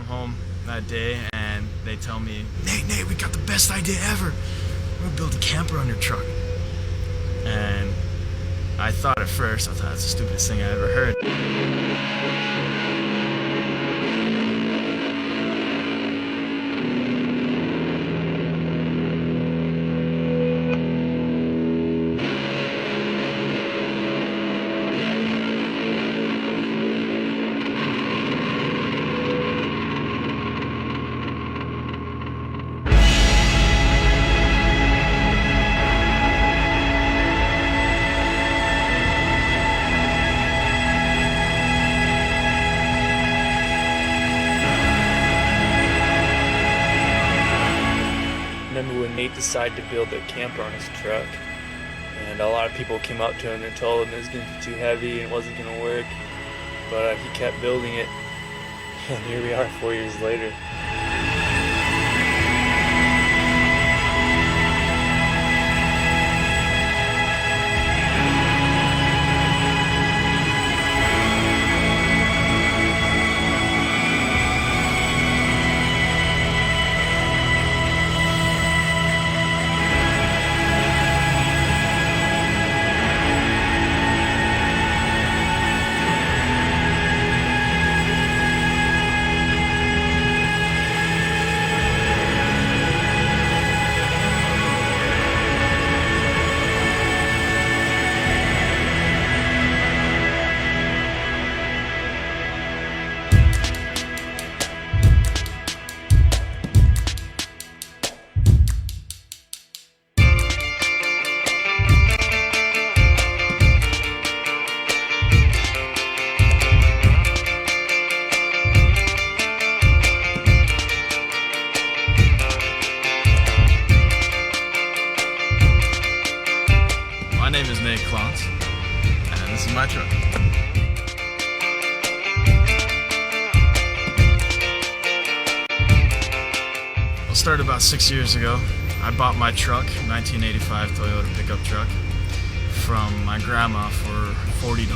home that day and they tell me, Nate, we got the best idea ever. We're gonna build a camper on your truck. And I thought at first, that's the stupidest thing I ever heard. Remember when Nate decided to build a camper on his truck, and a lot of people came up to him and told him it was going to be too heavy and it wasn't going to work, but he kept building it, and here we are 4 years later. My name is Nate Klontz, and this is my truck. It started about 6 years ago. I bought my truck, 1985 Toyota pickup truck, from my grandma for $40.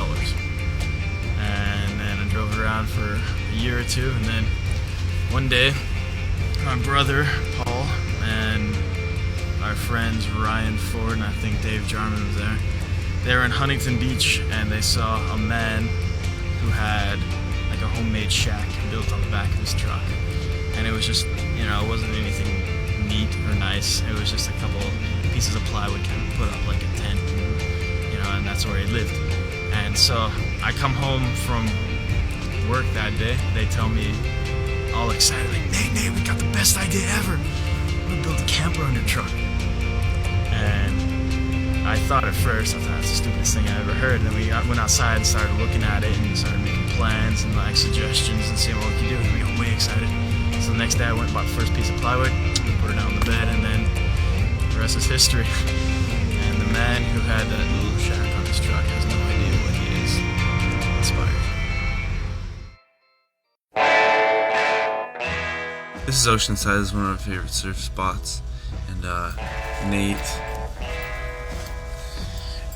And then I drove it around for a year or two, and then one day, my brother, Paul, and our friends Ryan Ford and I think Dave Jarman was there. They were in Huntington Beach and they saw a man who had like a homemade shack built on the back of his truck. And it was just, it wasn't anything neat or nice. It was just a couple pieces of plywood kind of put up like a tent, and that's where he lived. And so I come home from work that day. They tell me all excited, like, Nate, we got the best idea ever. We're gonna build a camper on your truck. And I thought at first, that's the stupidest thing I ever heard. And then we went outside and started looking at it and started making plans and like suggestions and seeing what we could do. And we got way excited. So the next day I went and bought the first piece of plywood, put it out on the bed, and then the rest is history. And the man who had that little shack on his truck has no idea what he is. Inspired. This is Oceanside. This is one of my favorite surf spots. And Nate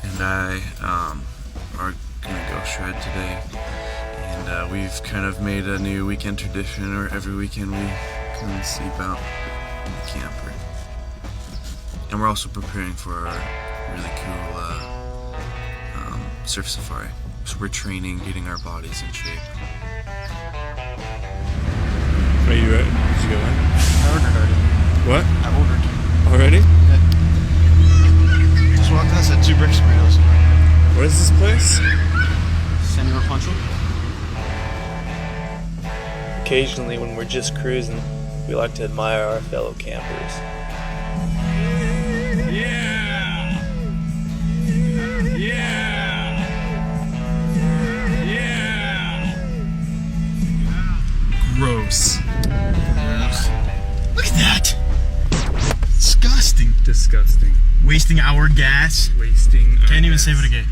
and I are gonna go shred today, and we've kind of made a new weekend tradition, or every weekend we come and sleep out in the camper. And we're also preparing for our really cool surf safari. So we're training, getting our bodies in shape. Are you ready? Did you go in? I ordered already. What? I ordered. Already? Yeah. Just walked in, I said 2 bricks burritos. What is this place? Senor Pancho. Occasionally when we're just cruising, we like to admire our fellow campers. Yeah! Yeah! Yeah! Gross. Look at that! Disgusting. Disgusting. Wasting our gas. Wasting our Can't even gas. save it again.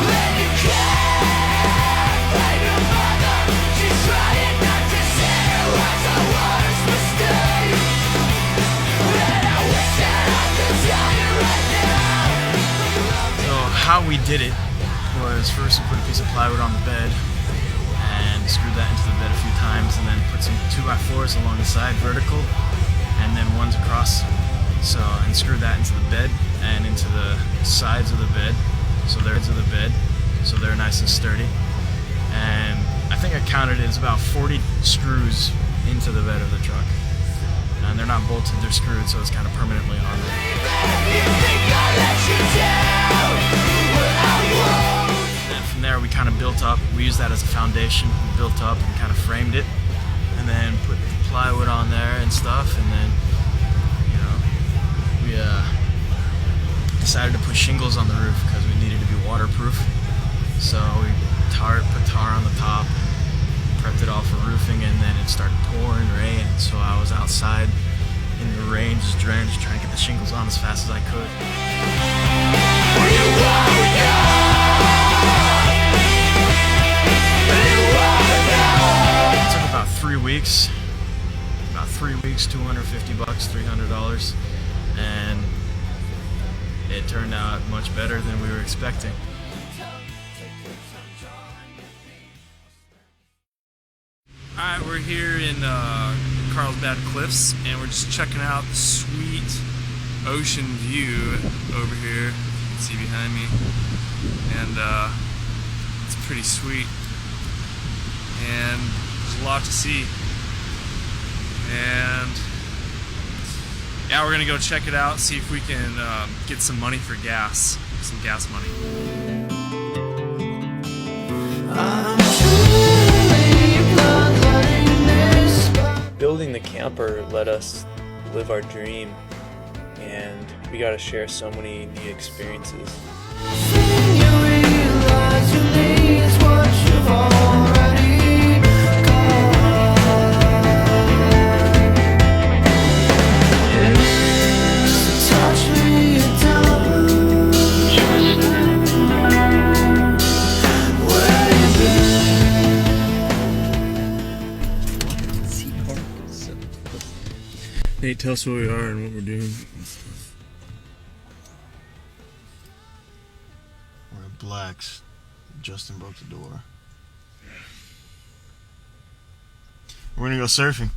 Let you care. did it was first we put a piece of plywood on the bed and screwed that into the bed a few times, and then put some 2x4s along the side vertical and then ones across, and screwed that into the bed and into the sides of the bed, so they're nice and sturdy. And I think I counted it's about 40 screws into the bed of the truck, and they're not bolted, they're screwed, so it's kind of permanently on there. And from there we kind of built up. We used that as a foundation. We built up and kind of framed it, and then put plywood on there and stuff, and then we decided to put shingles on the roof because we needed to be waterproof. So we put tar on the top, prepped it all for roofing, and then it started pouring rain. So I was outside in the rain, just drenched, trying to get the shingles on as fast as I could. It took about 3 weeks. About 3 weeks, $250, $300, and it turned out much better than we were expecting. Alright, we're here in Carlsbad Cliffs, and we're just checking out the sweet ocean view over here. You can see behind me, and it's pretty sweet, and there's a lot to see. And yeah, we're gonna go check it out, see if we can get some money for gas, some gas money. Building the camper let us live our dream, and we got to share so many neat experiences. Nate, tell us where we are and what we're doing. We're at Black's. Justin broke the door. We're gonna go surfing.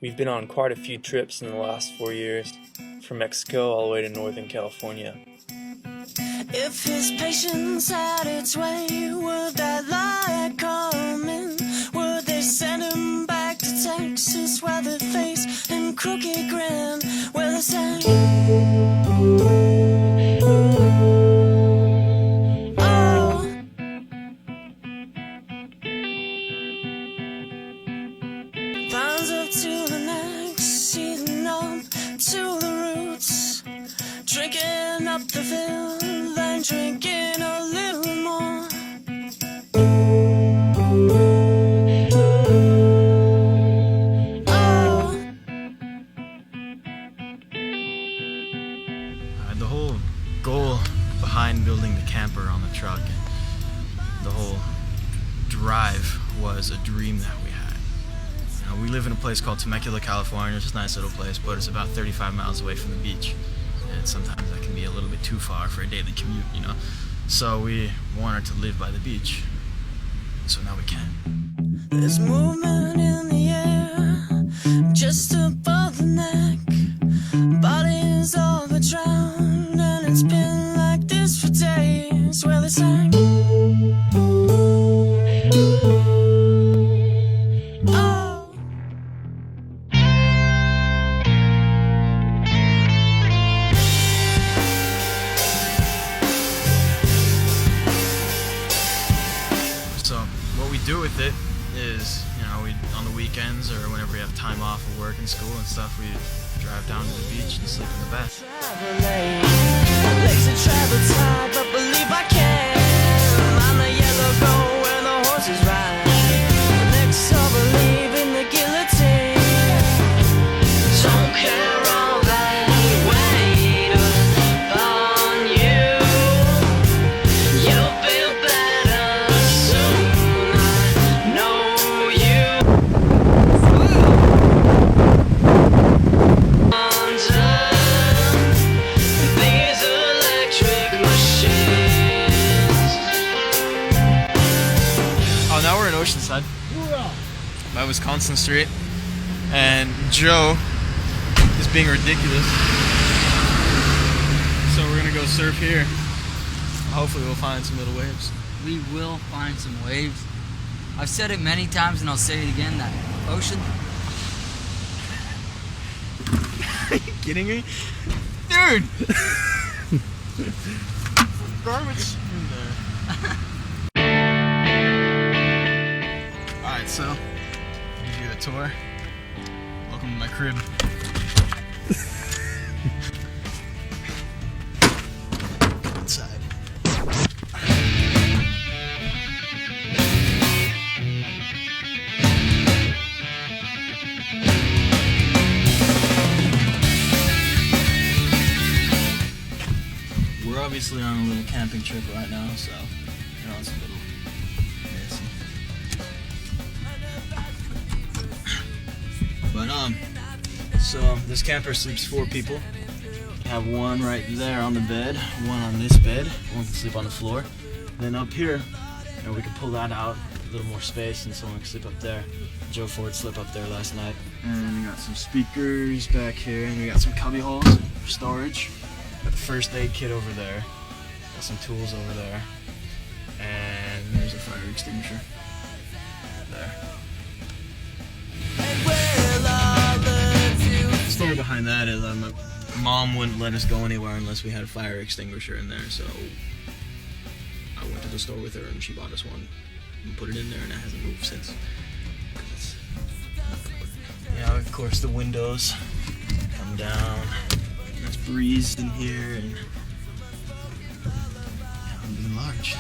We've been on quite a few trips in the last 4 years, from Mexico all the way to Northern California. If his patience had its way, would that light come in? Would they send him back to Texas, where the face and crooked grin, where the sand? Oh, lines up to the neck, seating up to the roots, drinking up the fill, then drinking a little more. The whole goal behind building the camper on the truck, the whole drive, was a dream that we had. We live in a place called Temecula, California. It's a nice little place, but it's about 35 miles away from the beach. And sometimes that can be a little bit too far for a daily commute, So we wanted to live by the beach. So now we can. There's movement in the air, just above the neck. Bodies all but drowned, and it's been like this for days. Where they sang. So what we do with it is, we on the weekends or whenever we have time off of work and school and stuff, we drive down to the beach and sleep in the bath. Legs to travel tight, but believe I can. I'm the yellow goat where the horses ride. Next to believe in the guillotine. Don't care all that weight upon you. You'll feel better soon. I know you. street, and Joe is being ridiculous. So we're gonna go surf here. Hopefully we'll find some little waves. We will find some waves. I've said it many times and I'll say it again, that ocean. Are you kidding me? Dude! Garbage in there. Alright, so give you a tour. Welcome to my crib. Inside. We're obviously on a little camping trip right now, so you know it's a little messy. But so this camper sleeps 4 people. You have one right there on the bed, one on this bed, one can sleep on the floor. Then up here, you know, we can pull that out, a little more space, and someone can sleep up there. Joe Ford slept up there last night. And we got some speakers back here, and we got some cubby holes for storage. Got the first aid kit over there. Got some tools over there. And there's a fire extinguisher there. The story behind that is my mom wouldn't let us go anywhere unless we had a fire extinguisher in there, so I went to the store with her and she bought us one and put it in there, and it hasn't moved since. Yeah, of course the windows come down. There's breeze in here, and yeah, I'm being large.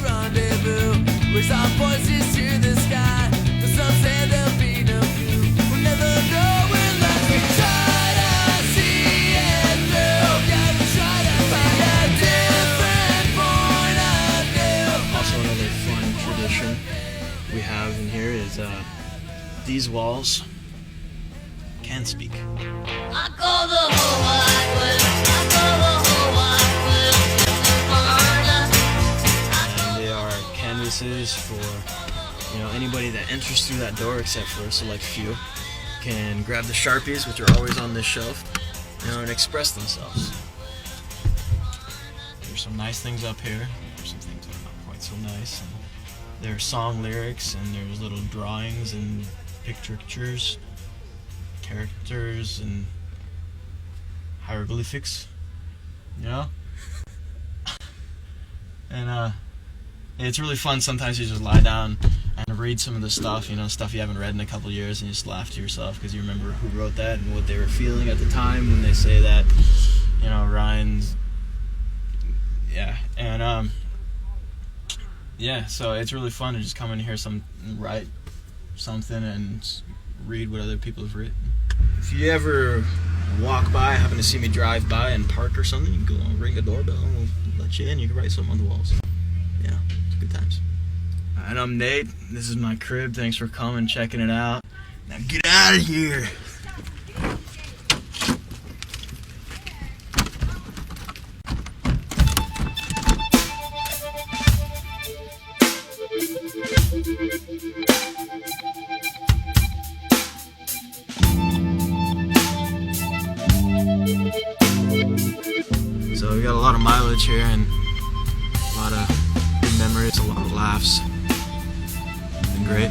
Rendezvous, raise our voices to the sky. The sun said there'll be no view. We'll never know unless we try to see it through. Yeah, we try to find a different point of view. Also, another fun tradition we have in here is these walls can speak. I call the whole wide world. I call the whole wide world. And they are canvases for, you know, anybody that enters through that door, except for a select few, can grab the Sharpies, which are always on this shelf, you know, and express themselves. There's some nice things up here. There's some things that are not quite so nice. And there's song lyrics, and there's little drawings and pictures, characters, and hieroglyphics, you know? And it's really fun. Sometimes you just lie down and read some of the stuff, you know, stuff you haven't read in a couple of years, and you just laugh to yourself because you remember who wrote that and what they were feeling at the time when they say that, you know, Ryan's, yeah. And yeah, so it's really fun to just come in here, write something and read what other people have written. If you ever walk by, happen to see me drive by and park or something, you can go ring the doorbell and we'll let you in. You can write something on the walls. Yeah, it's good times. And I'm Nate. This is my crib. Thanks for coming, checking it out. Now get out of here. So we got a lot of mileage here and a lot of good memories, a lot of laughs. Been great.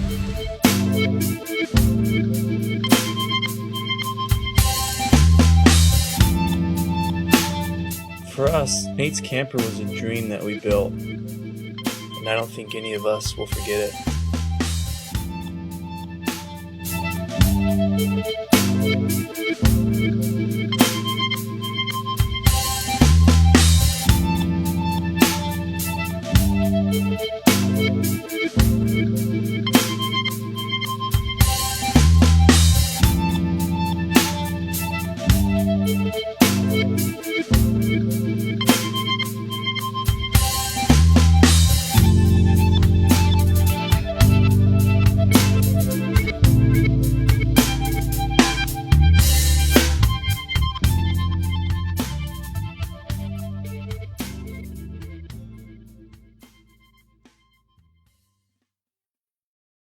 For us, Nate's camper was a dream that we built, and I don't think any of us will forget it.